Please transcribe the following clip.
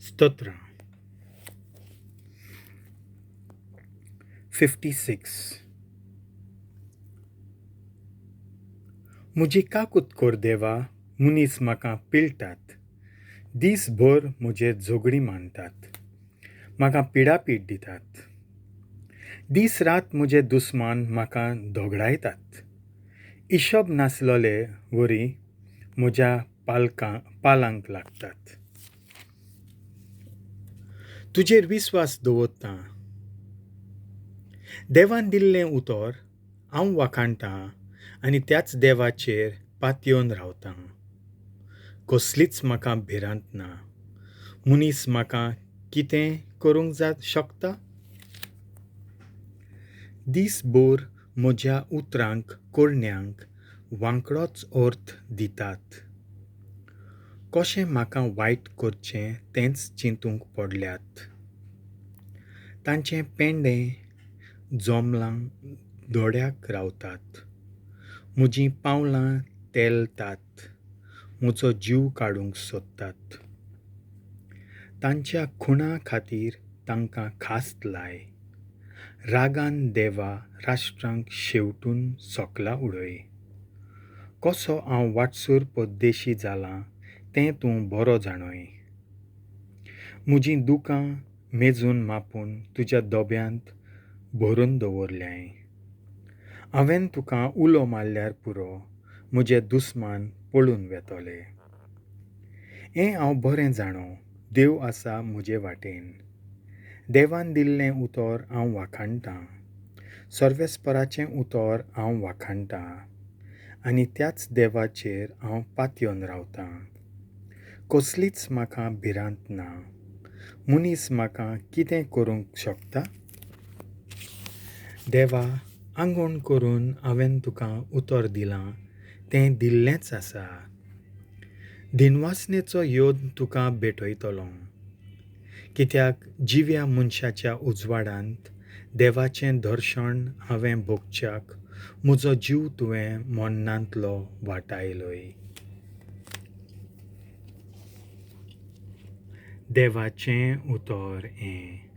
स्तोत्र 56 म्हजी काकूत कोर देवा मुनीस म्हाका पिळटात, दीसभर म्हजे झगडी मांडटात, म्हाका पिडापीड दितात. दीस रात म्हजे दुस्मान म्हाका दगडायतात. हixôb-नासलोले वरी म्हज्या pallank लागतात. तुजेर विस्वास दवरतां. देवान दिल्लें उतर हांव वाखाणटां आनी त्याच देवाचेर पातयेवन रावतां. कसलीच म्हाका भिरांत ना. मुनीस म्हाका कितें करूंक शकता? दीसभर म्हज्या उतरांक कोडण्यांक वांकडोच अर्थ दितात. कशें म्हाका वायट करचें तेंच चिंतूंक पडल्यात. तांचें पेंडें जमलां दोड्याक रावतात. म्हजीं पावलां तेलतात, म्हजो जीव काडूंक सोदतात. तांच्या खुणा खातीर तांकां खास्त लाय. रागान देवा राष्ट्रांक शेवटून सोकला उडय. कसो हांव वाटसूर पद्देशी जालां तें तूं बरो जाणय. म्हजीं दुकां मेजून मापून तुज्या दोब्यांत भरून दवरल्याय. हांवें तुका उलो मारल्यार पुरो, म्हजे दुस्मान पळून वेतोले. हें हांव बरें जाणो, देव आसा म्हजे वाटेन. देवान दिल्लें उतर हांव वाखाणटां. सर्वेस्पराचें उतर हांव वाखाणटां आनी त्याच देवाचेर हांव पातयेवन रावतां. कसलीच म्हाका भिरांत ना. मुनीस म्हाका कितें करूंक शकता? देवा, आंगवण करून हांवें तुका उतर दिलां तें दिल्लेंच आसा. दिनवासनेचो योद तुका भेटयतलो. कित्याक जिव्या मनशाच्या उजवाडांत देवाचें दर्शन हांवें भोगच्याक म्हजो जीव तुवें मरणांतलो वाटायलय. देवाचें उतर हें.